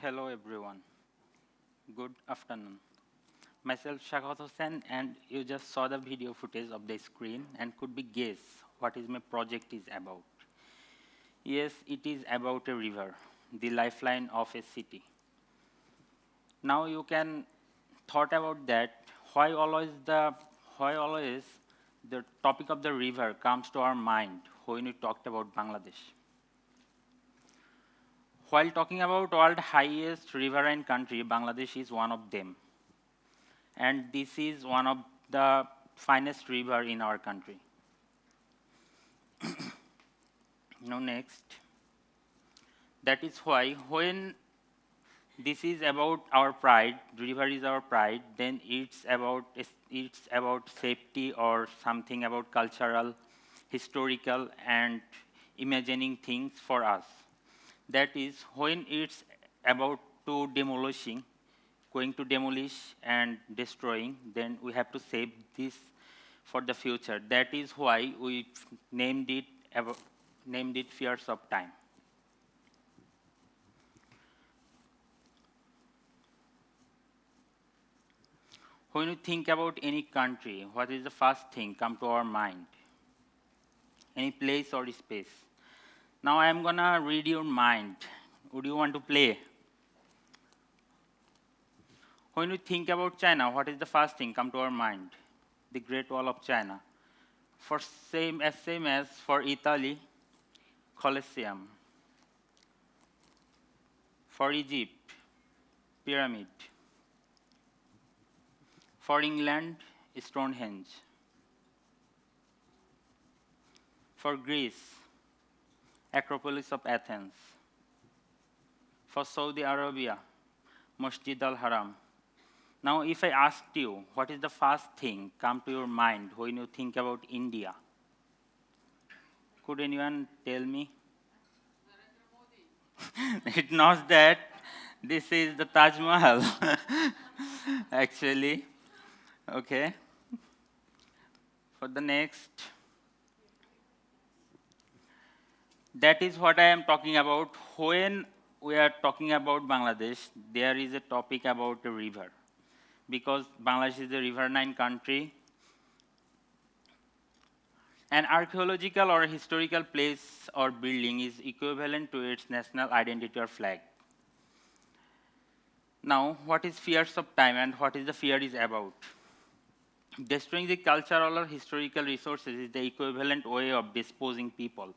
Hello everyone. Good afternoon. Myself Shakhawath Hossain, and you just saw the video footage of the screen and could be guess what is my project is about. Yes, it is about a river, the lifeline of a city. Now you can thought about that why always the topic of the river comes to our mind when we talked about Bangladesh. While talking about world highest riverine country, Bangladesh is one of them. And this is one of the finest river in our country. Now next, that is why when this is about our pride, river is our pride, then it's about safety or something about cultural, historical, and imagining things for us. That is when it's about to demolishing, going to demolish and destroying, then we have to save this for the future. That is why we named it named it Fears of Time. When we think about any country, what is the first thing come to our mind? Any place or space. Now I am gonna read your mind. Would you want to play? When we think about China, what is the first thing come to our mind? The Great Wall of China. For same as for Italy, Colosseum. For Egypt, Pyramid. For England, Stonehenge. For Greece, Acropolis of Athens. For Saudi Arabia, Masjid al-Haram. Now, if I asked you, what is the first thing come to your mind when you think about India? Could anyone tell me? It knows that this is the Taj Mahal, actually. Okay. For the next, that is what I am talking about. When we are talking about Bangladesh, there is a topic about a river. Because Bangladesh is a riverine country, an archaeological or historical place or building is equivalent to its national identity or flag. Now, what is fears of time and what is the fear is about? Destroying the cultural or historical resources is the equivalent way of disposing people.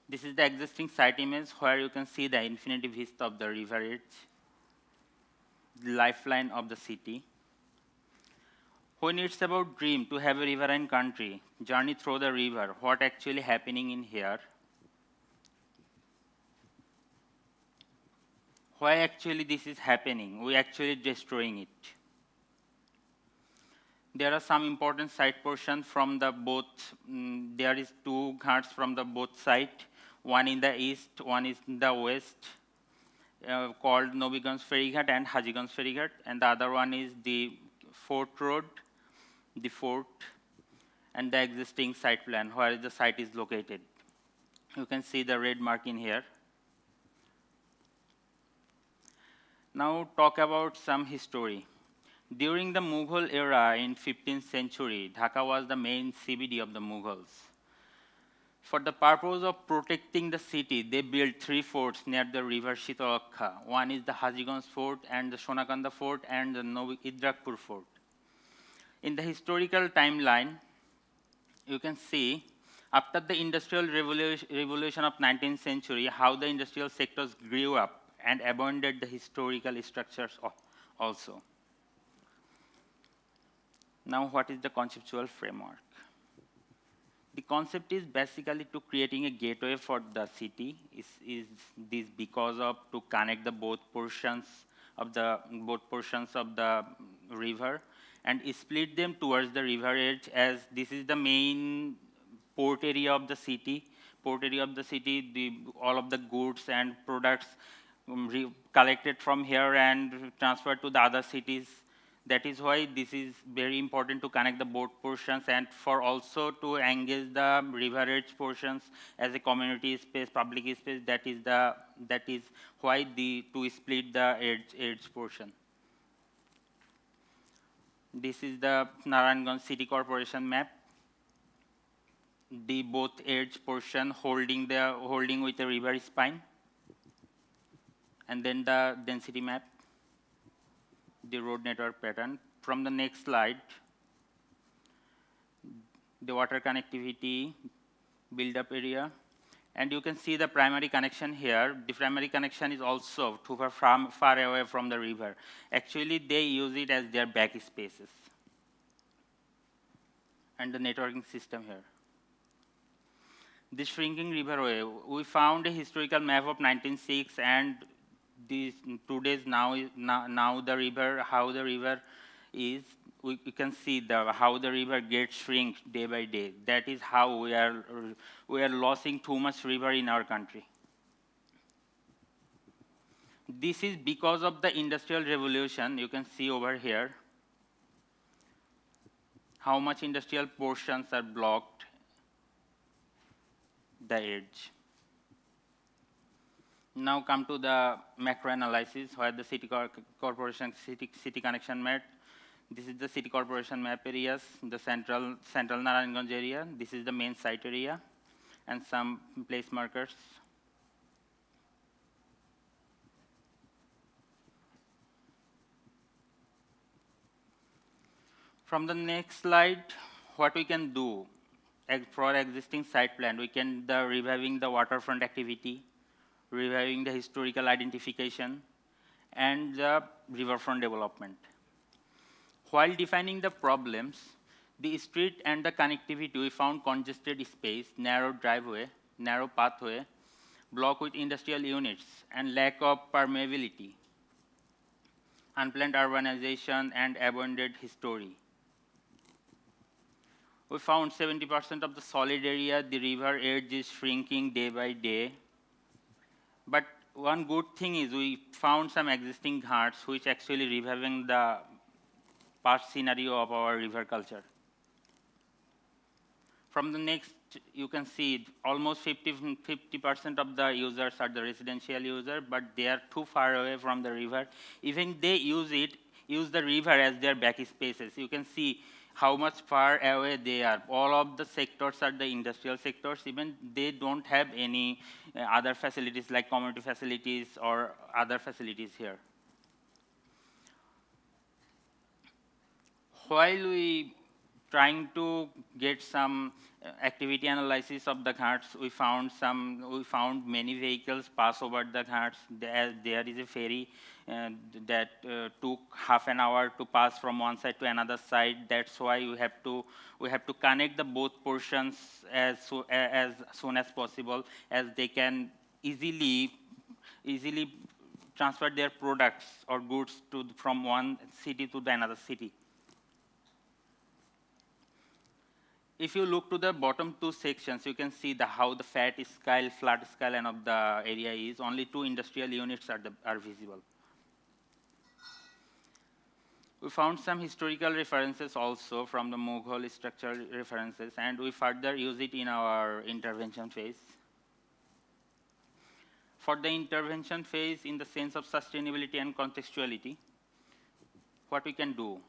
This is the existing site image where you can see the infinity vista of the river edge, the lifeline of the city. When it's about dream to have a riverine country, journey through the river, what actually happening in here? Why actually this is happening? We actually destroying it. There are some important site portions from the both, there is two ghats from the both side, one in the east, one is in the west, called Nobiganj Ferry Ghat and Hajiganj Ferry Ghat, and the other one is the Fort Road, the fort, and the existing site plan where the site is located. You can see the red mark in here. Now talk about some history. During the Mughal era in 15th century, Dhaka was the main CBD of the Mughals. For the purpose of protecting the city, they built three forts near the river Shityalaksha. One is the Hajiganj Fort and the Sonargoan Fort and the Idrakpur Fort. In the historical timeline, you can see after the industrial revolution of 19th century, how the industrial sectors grew up and abandoned the historical structures also. Now, what is the conceptual framework? The concept is basically to creating a gateway for the city. Is this because of to connect the both portions of the river and split them towards the river edge, as this is the main port area of the city. Port area of the city, all of the goods and products collected from here and transferred to the other cities, That is why this is very important to connect the both portions and for also to engage the river edge portions as a community space, public space. That is why the to split the edge portion. This is the Narayanganj City Corporation map. The both edge portion holding with a river spine, and then the density map, the road network pattern. From the next slide, the water connectivity build-up area, and you can see the primary connection here. The primary connection is also too far away from the river. Actually, they use it as their back spaces. And the networking system here. The shrinking riverway, we found a historical map of 1906, and this today's now the river, how the river is, we can see how the river gets shrink day by day. That is how we are losing too much river in our country. This is because of the industrial revolution. You can see over here how much industrial portions are blocked the edge. Now come to the macro analysis where the corporation city connection map. This is the city corporation map areas, the central Narayanganj area. This is the main site area and some place markers. From the next slide, what we can do for existing site plan, we can reviving the waterfront activity, reviving the historical identification, and the riverfront development. While defining the problems, the street and the connectivity, we found congested space, narrow driveway, narrow pathway, block with industrial units, and lack of permeability, unplanned urbanization, and abandoned history. We found 70% of the solid area, the river edge is shrinking day by day. But one good thing is we found some existing ghats which actually reviving the past scenario of our river culture. From the next, you can see almost 50% of the users are the residential user, but they are too far away from the river. Even they use the river as their back spaces. You can see how much far away they are. All of the sectors are the industrial sectors. Even they don't have any other facilities like community facilities or other facilities here. While we trying to get some activity analysis of the ghats, we found many vehicles pass over the ghats. There is a ferry that took half an hour to pass from one side to another side. That's why we have to connect the both portions as soon as possible, as they can easily transfer their products or goods from one city to the another city. If you look to the bottom two sections, you can see how the flat skyline of the area is. Only 2 industrial units are visible. We found some historical references also from the Mughal structural references, and we further use it in our intervention phase. For the intervention phase, in the sense of sustainability and contextuality, what we can do?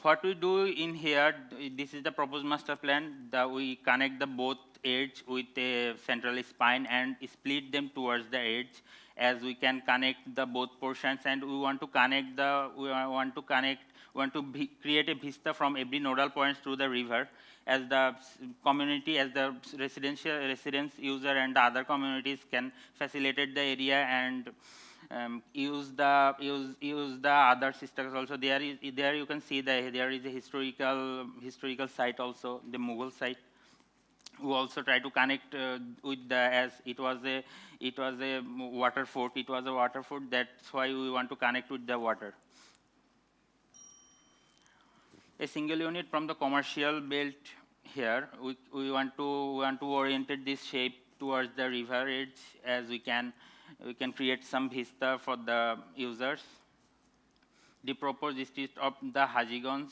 What we do in here, this is the proposed master plan, that we connect the both edge with a central spine and split them towards the edge, as we can connect the both portions, and we want to create a vista from every nodal points to the river, as the community, as the residence user and the other communities can facilitate the area and use the other systems also. There you can see there is a historical site also, the Mughal site. We also try to connect with as it was a water fort. It was a water fort. That's why we want to connect with the water. A single unit from the commercial belt here. We want to orient this shape towards the river edge, as we can create some vista for the users. The proposed street of the Hajigons,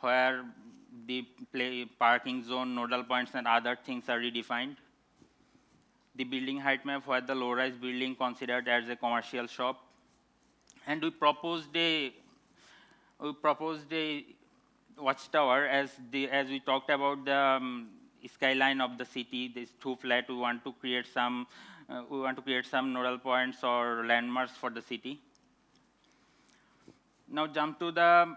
where the parking zone, nodal points, and other things are redefined. The building height map, where the low-rise building considered as a commercial shop. And we proposed a watchtower as we talked about the skyline of the city. This two flat. We want to create some nodal points or landmarks for the city. Now jump to the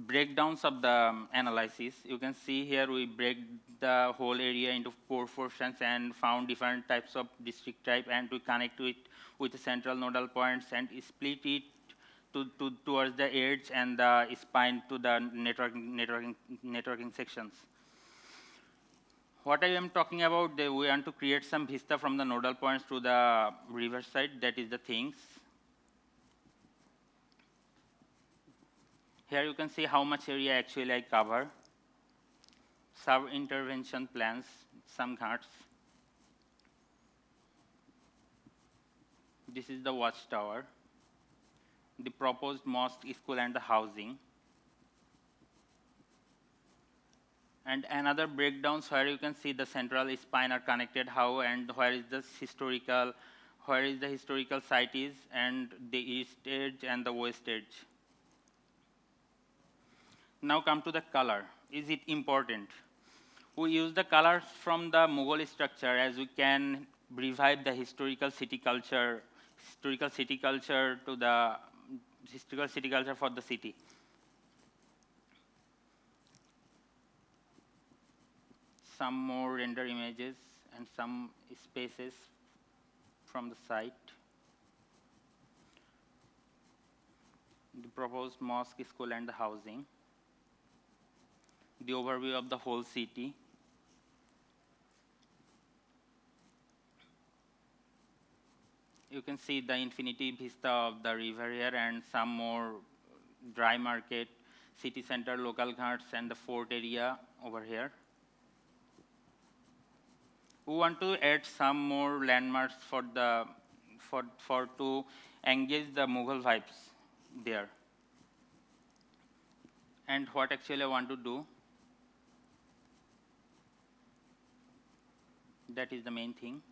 breakdowns of the analysis. You can see here we break the whole area into 4 portions and found different types of district type, and we connect it with the central nodal points and split it towards the edge and the spine to the networking sections. What I am talking about, we want to create some vista from the nodal points to the riverside. That is the things. Here you can see how much area actually I cover. Sub-intervention plans, some ghats. This is the watchtower. The proposed mosque, school, and the housing. And another breakdowns where you can see the central spine are connected how and where is the historical site is, and the east edge and the west edge. Now come to the color. Is it important? We use the colors from the Mughal structure as we can revive the historical city culture for the city. Some more render images and some spaces from the site. The proposed mosque, school, and the housing. The overview of the whole city. You can see the infinity vista of the river here and some more dry market, city center, local ghats, and the fort area over here. We want to add some more landmarks for to engage the Mughal vibes there. And what actually I want to do, that is the main thing.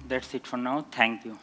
That's it for now. Thank you.